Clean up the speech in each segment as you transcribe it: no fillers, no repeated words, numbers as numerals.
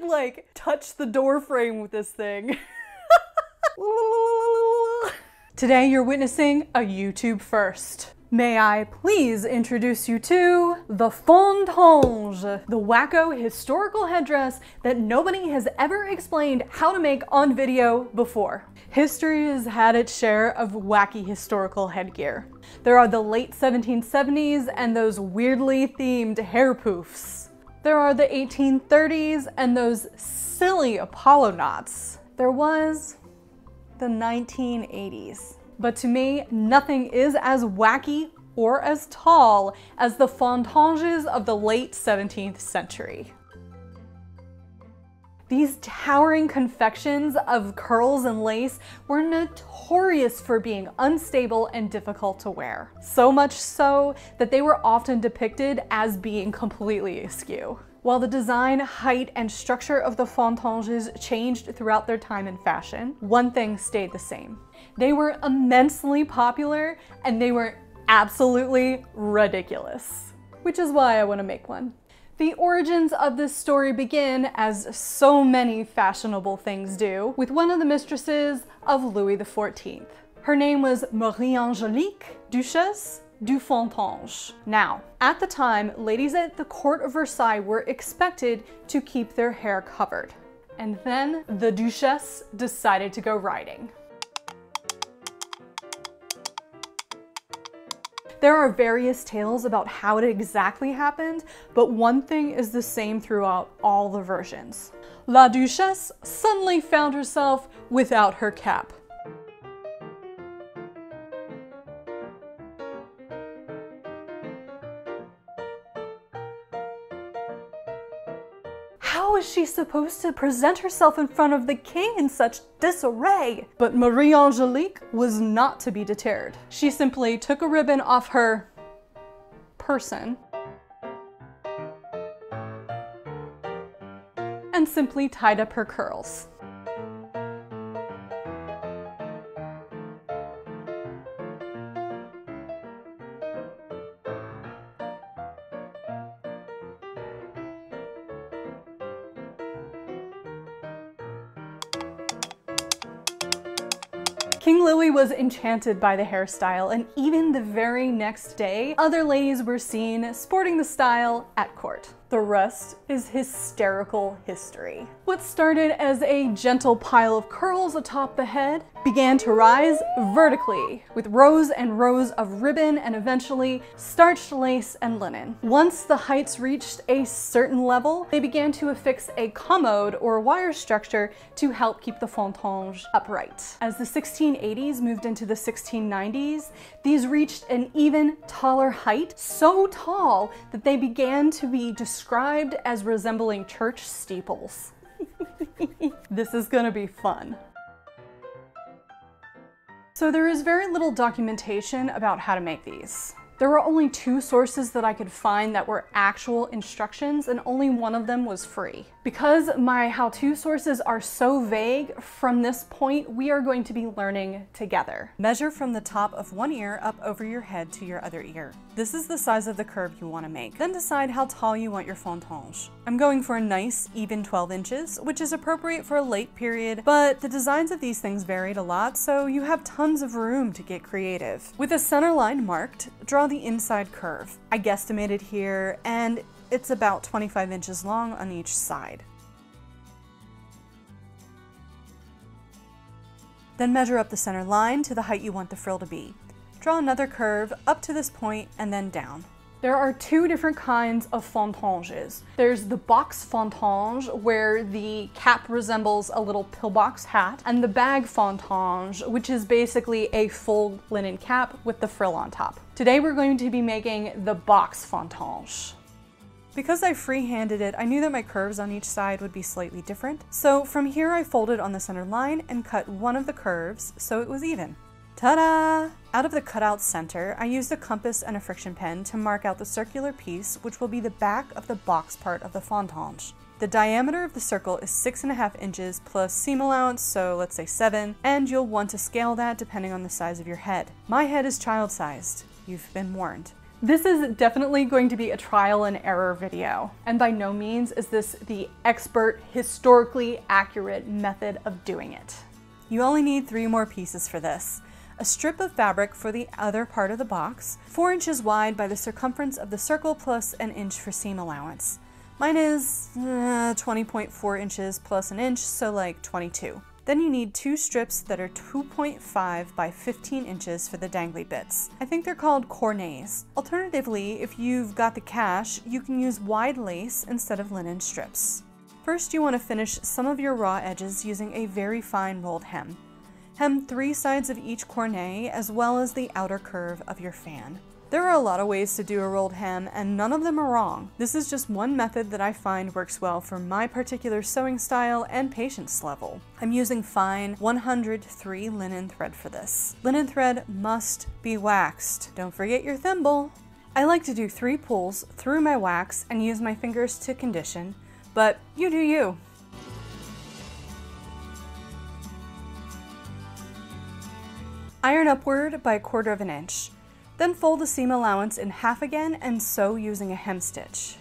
could like touch the door frame with this thing. Today you're witnessing a YouTube first. May I please introduce you to the fontange, the wacko historical headdress that nobody has ever explained how to make on video before. History has had its share of wacky historical headgear. There are the late 1770s and those weirdly themed hair poofs. There are the 1830s and those silly Apollo knots. There was the 1980s. But to me, nothing is as wacky or as tall as the fontanges of the late 17th century. These towering confections of curls and lace were notorious for being unstable and difficult to wear. So much so that they were often depicted as being completely askew. While the design, height, and structure of the fontanges changed throughout their time in fashion, one thing stayed the same. They were immensely popular and they were absolutely ridiculous. Which is why I want to make one. The origins of this story begin, as so many fashionable things do, with one of the mistresses of Louis XIV. Her name was Marie-Angelique, Duchesse de Fontanges. Now, at the time, ladies at the court of Versailles were expected to keep their hair covered. And then the Duchesse decided to go riding. There are various tales about how it exactly happened, but one thing is the same throughout all the versions. La Duchesse suddenly found herself without her cap. How is she supposed to present herself in front of the king in such disarray? But Marie-Angelique was not to be deterred. She simply took a ribbon off her person and simply tied up her curls. King Louis was enchanted by the hairstyle, and even the very next day, other ladies were seen sporting the style at court. The rest is hysterical history. What started as a gentle pile of curls atop the head began to rise vertically with rows and rows of ribbon and eventually starched lace and linen. Once the heights reached a certain level, they began to affix a commode or wire structure to help keep the fontange upright. As the 1680s moved into the 1690s, these reached an even taller height, so tall that they began to be described as resembling church steeples. This is gonna be fun. So there is very little documentation about how to make these. There were only 2 sources that I could find that were actual instructions, and only one of them was free. Because my how-to sources are so vague, from this point we are going to be learning together. Measure from the top of one ear up over your head to your other ear. This is the size of the curve you want to make. Then decide how tall you want your fontange. I'm going for a nice, even 12 inches, which is appropriate for a late period, but the designs of these things varied a lot, so you have tons of room to get creative. With a center line marked, draw the inside curve. I guesstimated here, and it's about 25 inches long on each side. Then measure up the center line to the height you want the frill to be. Draw another curve up to this point and then down. There are 2 different kinds of fontanges. There's the box fontange, where the cap resembles a little pillbox hat, and the bag fontange, which is basically a full linen cap with the frill on top. Today we're going to be making the box fontange. Because I freehanded it, I knew that my curves on each side would be slightly different. So from here I folded on the center line and cut one of the curves so it was even. Ta-da! Out of the cutout center, I used a compass and a friction pen to mark out the circular piece, which will be the back of the box part of the fontange. The diameter of the circle is 6.5 inches plus seam allowance, so let's say 7, and you'll want to scale that depending on the size of your head. My head is child-sized. You've been warned. This is definitely going to be a trial and error video, and by no means is this the expert, historically accurate method of doing it. You only need 3 more pieces for this. A strip of fabric for the other part of the box, 4 inches wide by the circumference of the circle plus an inch for seam allowance. Mine is 20.4 inches plus an inch, so like 22. Then you need 2 strips that are 2.5 by 15 inches for the dangly bits. I think they're called cornets. Alternatively, if you've got the cash, you can use wide lace instead of linen strips. First, you want to finish some of your raw edges using a very fine rolled hem. Hem 3 sides of each cornet as well as the outer curve of your fan. There are a lot of ways to do a rolled hem, and none of them are wrong. This is just one method that I find works well for my particular sewing style and patience level. I'm using fine 103 linen thread for this. Linen thread must be waxed. Don't forget your thimble. I like to do 3 pulls through my wax and use my fingers to condition, but you do you. Iron upward by 1/4 inch. Then fold the seam allowance in half again and sew using a hem stitch.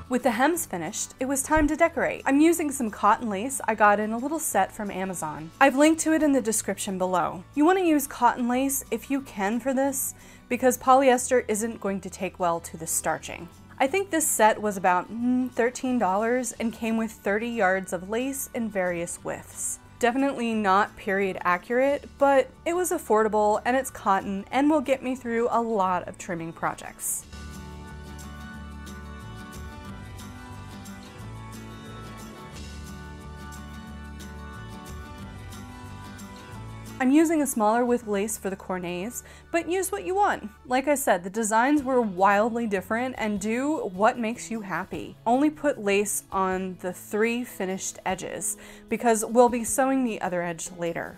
With the hems finished, it was time to decorate. I'm using some cotton lace I got in a little set from Amazon. I've linked to it in the description below. You want to use cotton lace if you can for this, because polyester isn't going to take well to the starching. I think this set was about $13 and came with 30 yards of lace in various widths. Definitely not period accurate, but it was affordable and it's cotton and will get me through a lot of trimming projects. I'm using a smaller width lace for the cornets, but use what you want. Like I said, the designs were wildly different, and do what makes you happy. Only put lace on the 3 finished edges, because we'll be sewing the other edge later.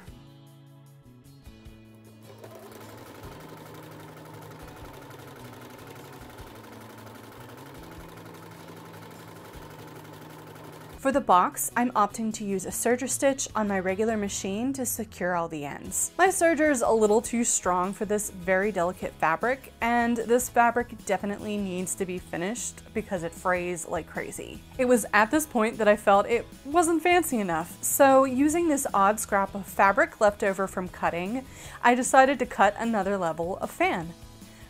For the box, I'm opting to use a serger stitch on my regular machine to secure all the ends. My serger is a little too strong for this very delicate fabric, and this fabric definitely needs to be finished because it frays like crazy. It was at this point that I felt it wasn't fancy enough, so using this odd scrap of fabric left over from cutting, I decided to cut another level of fan.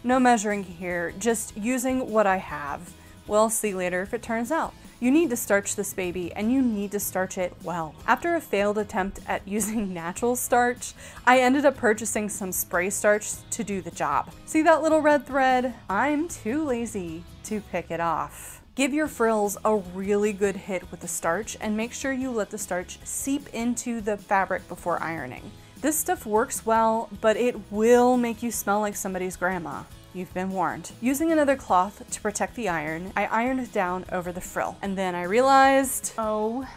No measuring here, just using what I have. We'll see later if it turns out. You need to starch this baby, and you need to starch it well. After a failed attempt at using natural starch, I ended up purchasing some spray starch to do the job. See that little red thread? I'm too lazy to pick it off. Give your frills a really good hit with the starch, and make sure you let the starch seep into the fabric before ironing. This stuff works well, but it will make you smell like somebody's grandma. You've been warned. Using another cloth to protect the iron, I ironed down over the frill. And then I realized, OMG.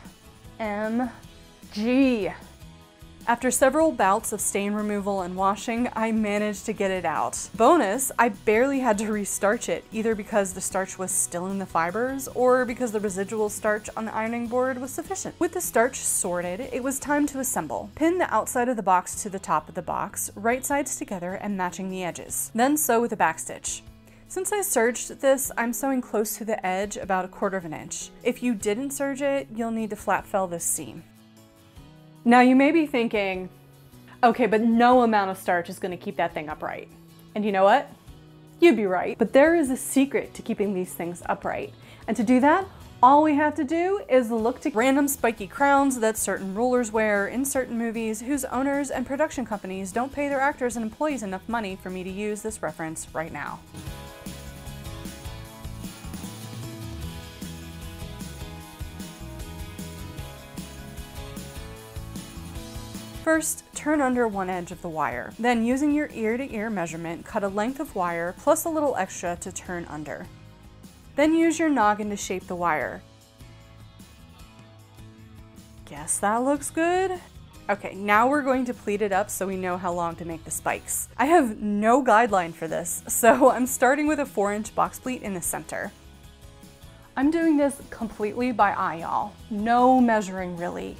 After several bouts of stain removal and washing, I managed to get it out. Bonus, I barely had to restarch it, either because the starch was still in the fibers or because the residual starch on the ironing board was sufficient. With the starch sorted, it was time to assemble. Pin the outside of the box to the top of the box, right sides together and matching the edges. Then sew with a backstitch. Since I serged this, I'm sewing close to the edge, about 1/4 inch. If you didn't serge it, you'll need to flat fell this seam. Now you may be thinking, okay, but no amount of starch is going to keep that thing upright. And you know what? You'd be right. But there is a secret to keeping these things upright. And to do that, all we have to do is look to random spiky crowns that certain rulers wear in certain movies whose owners and production companies don't pay their actors and employees enough money for me to use this reference right now. First, turn under one edge of the wire. Then, using your ear-to-ear measurement, cut a length of wire plus a little extra to turn under. Then use your noggin to shape the wire. Guess that looks good? Okay, now we're going to pleat it up so we know how long to make the spikes. I have no guideline for this, so I'm starting with a 4-inch box pleat in the center. I'm doing this completely by eye, y'all. No measuring, really.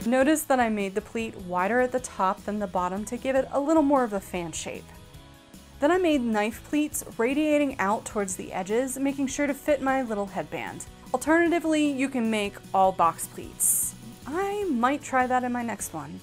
Notice that I made the pleat wider at the top than the bottom to give it a little more of a fan shape. Then I made knife pleats radiating out towards the edges, making sure to fit my little headband. Alternatively, you can make all box pleats. I might try that in my next one.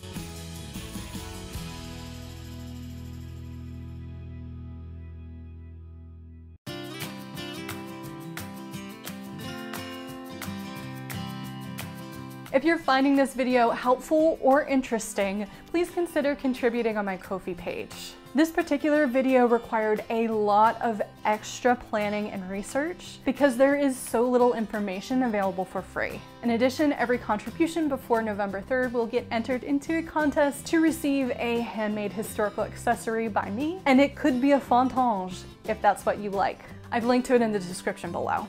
If you're finding this video helpful or interesting, please consider contributing on my Ko-fi page. This particular video required a lot of extra planning and research because there is so little information available for free. In addition, every contribution before November 3rd will get entered into a contest to receive a handmade historical accessory by me, and it could be a fontange if that's what you like. I've linked to it in the description below.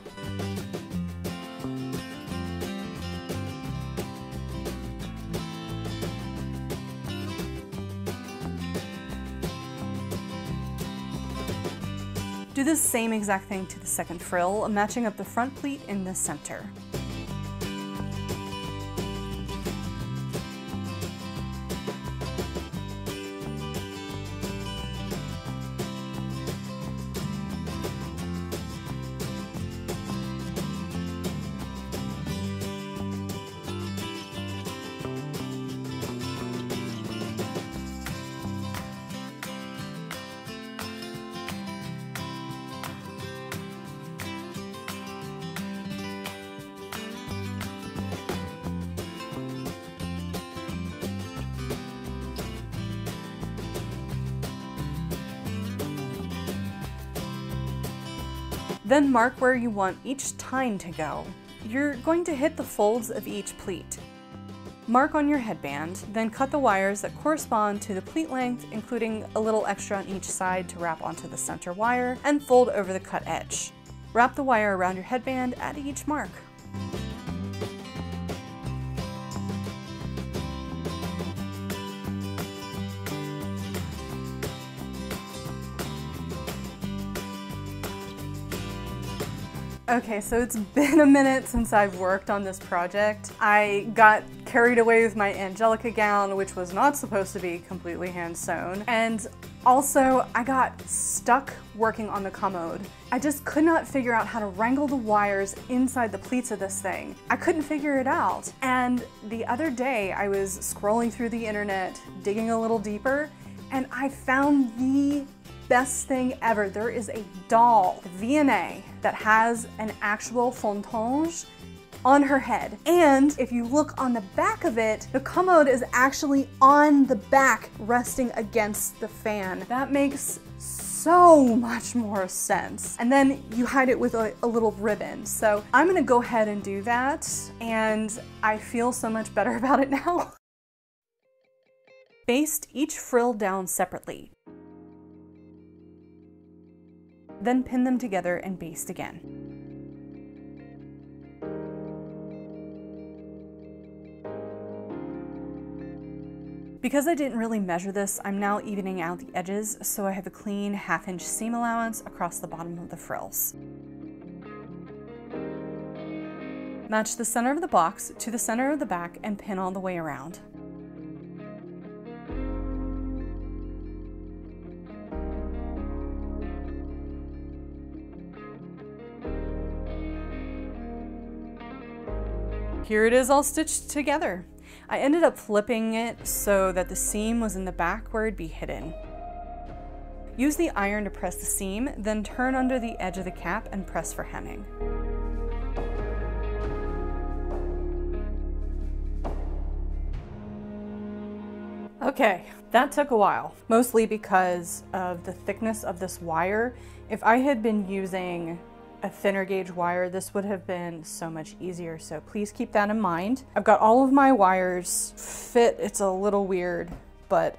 Do the same exact thing to the second frill, matching up the front pleat in the center. Then mark where you want each tine to go. You're going to hit the folds of each pleat. Mark on your headband, then cut the wires that correspond to the pleat length, including a little extra on each side to wrap onto the center wire, and fold over the cut edge. Wrap the wire around your headband at each mark. Okay, so it's been a minute since I've worked on this project. I got carried away with my Angelica gown, which was not supposed to be completely hand sewn. And also, I got stuck working on the commode. I just could not figure out how to wrangle the wires inside the pleats of this thing. I couldn't figure it out. And the other day, I was scrolling through the internet, digging a little deeper, and I found the best thing ever. There is a doll, V&A, that has an actual fontange on her head. And if you look on the back of it, the commode is actually on the back, resting against the fan. That makes so much more sense. And then you hide it with a little ribbon. So I'm gonna go ahead and do that, and I feel so much better about it now. Baste each frill down separately. Then pin them together and baste again. Because I didn't really measure this, I'm now evening out the edges, so I have a clean 1/2 inch seam allowance across the bottom of the frills. Match the center of the box to the center of the back and pin all the way around. Here it is all stitched together. I ended up flipping it so that the seam was in the back where it'd be hidden. Use the iron to press the seam, then turn under the edge of the cap and press for hemming. Okay, that took a while, mostly because of the thickness of this wire. If I had been using a thinner gauge wire, this would have been so much easier, so please keep that in mind. I've got all of my wires fit. It's a little weird, but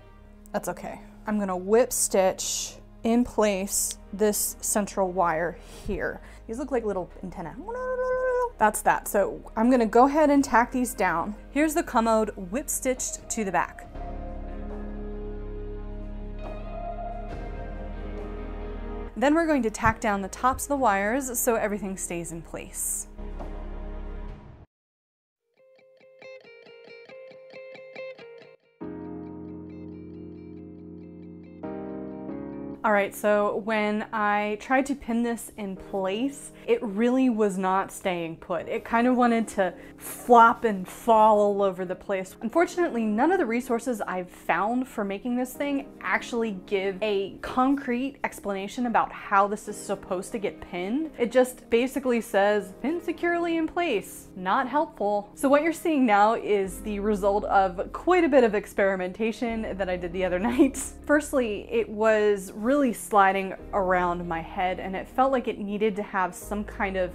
that's okay. I'm gonna whip stitch in place this central wire here. These look like little antennae. That's that. So I'm gonna go ahead and tack these down. Here's the commode whip stitched to the back. Then we're going to tack down the tops of the wires so everything stays in place. All right, so when I tried to pin this in place, it really was not staying put. It kind of wanted to flop and fall all over the place. Unfortunately, none of the resources I've found for making this thing actually give a concrete explanation about how this is supposed to get pinned. It just basically says, pin securely in place. Not helpful. So what you're seeing now is the result of quite a bit of experimentation that I did the other night. Firstly, it was really sliding around my head and it felt like it needed to have some kind of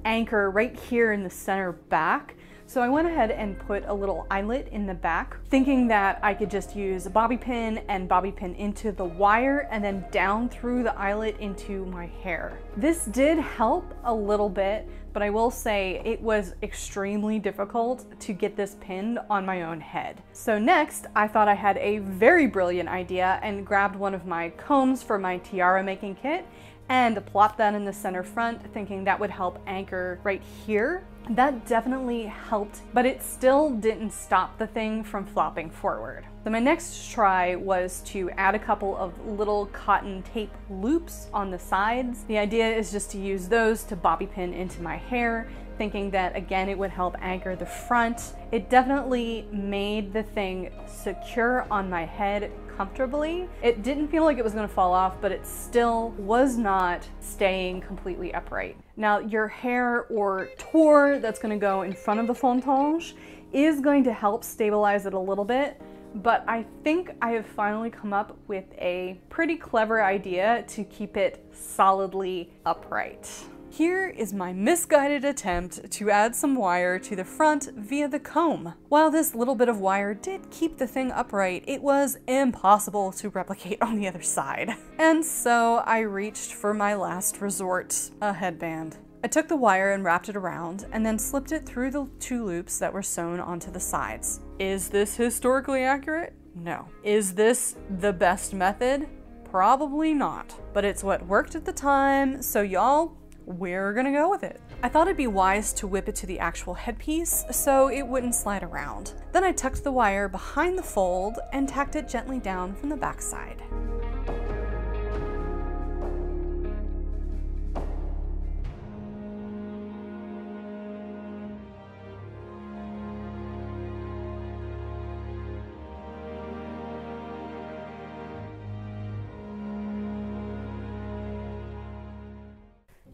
anchor right here in the center back. So I went ahead and put a little eyelet in the back, thinking that I could just use a bobby pin and bobby pin into the wire and then down through the eyelet into my hair. This did help a little bit, but I will say it was extremely difficult to get this pinned on my own head. So next, I thought I had a very brilliant idea and grabbed one of my combs for my tiara making kit and plopped that in the center front, thinking that would help anchor right here. That definitely helped, but it still didn't stop the thing from flopping forward. So my next try was to add a couple of little cotton tape loops on the sides. The idea is just to use those to bobby pin into my hair, thinking that again it would help anchor the front. It definitely made the thing secure on my head comfortably. It didn't feel like it was gonna fall off, but it still was not staying completely upright. Now your hair or tour that's gonna go in front of the fontange is going to help stabilize it a little bit, but I think I have finally come up with a pretty clever idea to keep it solidly upright. Here is my misguided attempt to add some wire to the front via the comb. While this little bit of wire did keep the thing upright, it was impossible to replicate on the other side. And so I reached for my last resort, a headband. I took the wire and wrapped it around, and then slipped it through the two loops that were sewn onto the sides. Is this historically accurate? No. Is this the best method? Probably not. But it's what worked at the time, so y'all, we're gonna go with it. I thought it'd be wise to whip it to the actual headpiece so it wouldn't slide around. Then I tucked the wire behind the fold and tacked it gently down from the backside.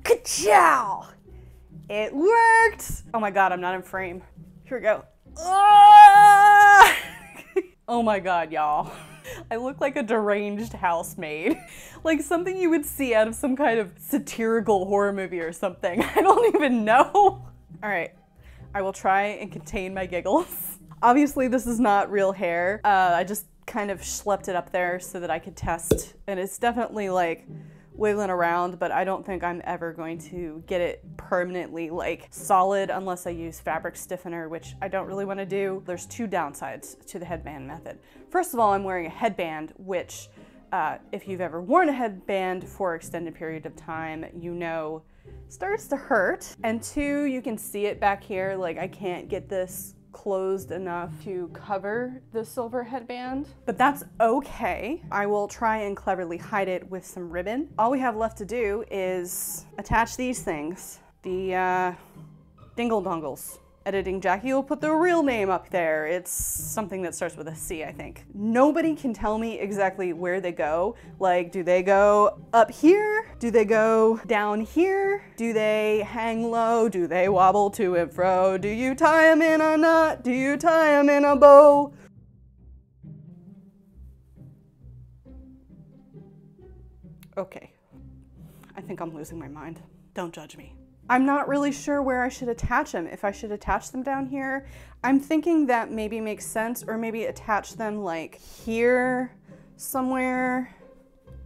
Ka-chow! It worked! Oh my god, I'm not in frame. Here we go. Ah! Oh my god, y'all. I look like a deranged housemaid. Like something you would see out of some kind of satirical horror movie or something. I don't even know. Alright, I will try and contain my giggles. Obviously this is not real hair. I just kind of schlepped it up there so that I could test. And it's definitely like wiggling around, but I don't think I'm ever going to get it permanently like solid unless I use fabric stiffener, which I don't really want to do. There's two downsides to the headband method. First of all, I'm wearing a headband, which if you've ever worn a headband for an extended period of time, you know starts to hurt. And two, you can see it back here, like I can't get this closed enough to cover the silver headband, but that's okay. I will try and cleverly hide it with some ribbon. All we have left to do is attach these things, the dingle dongles. Editing Jackie will put the real name up there. It's something that starts with a C, I think. Nobody can tell me exactly where they go. Like, do they go up here? Do they go down here? Do they hang low? Do they wobble to and fro? Do you tie them in a knot? Do you tie them in a bow? Okay, I think I'm losing my mind. Don't judge me. I'm not really sure where I should attach them. If I should attach them down here, I'm thinking that maybe makes sense, or maybe attach them like here somewhere.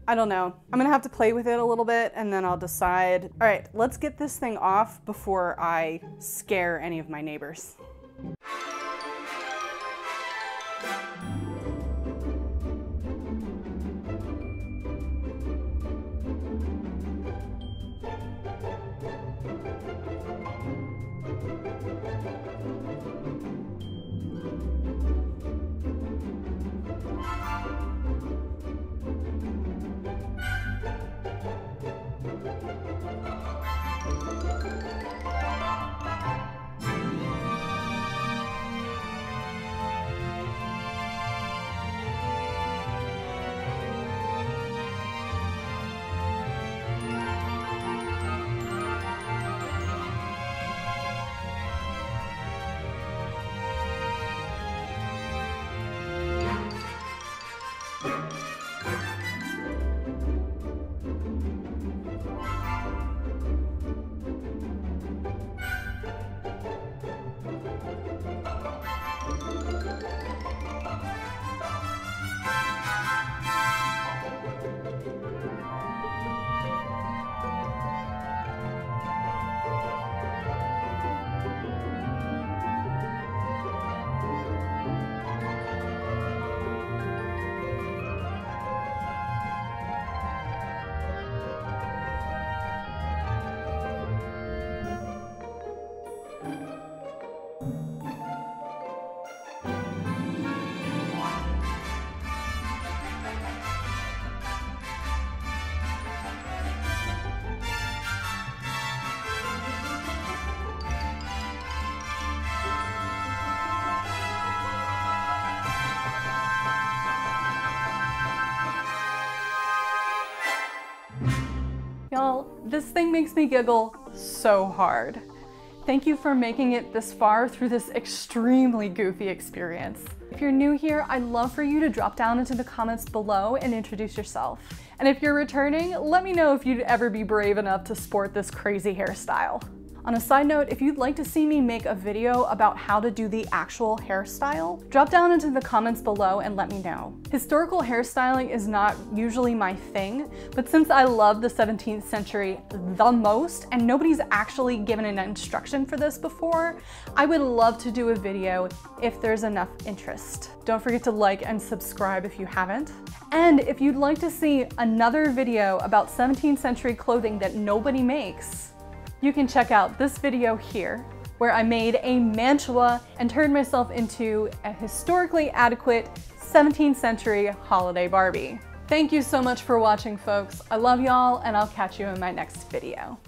I don't know. I'm gonna have to play with it a little bit and then I'll decide. All right, let's get this thing off before I scare any of my neighbors. Y'all, this thing makes me giggle so hard. Thank you for making it this far through this extremely goofy experience. If you're new here, I'd love for you to drop down into the comments below and introduce yourself. And if you're returning, let me know if you'd ever be brave enough to sport this crazy hairstyle. On a side note, if you'd like to see me make a video about how to do the actual hairstyle, drop down into the comments below and let me know. Historical hairstyling is not usually my thing, but since I love the 17th century the most, and nobody's actually given an instruction for this before, I would love to do a video if there's enough interest. Don't forget to like and subscribe if you haven't. And if you'd like to see another video about 17th century clothing that nobody makes, you can check out this video here, where I made a mantua and turned myself into a historically adequate 17th century holiday Barbie. Thank you so much for watching, folks. I love y'all, and I'll catch you in my next video.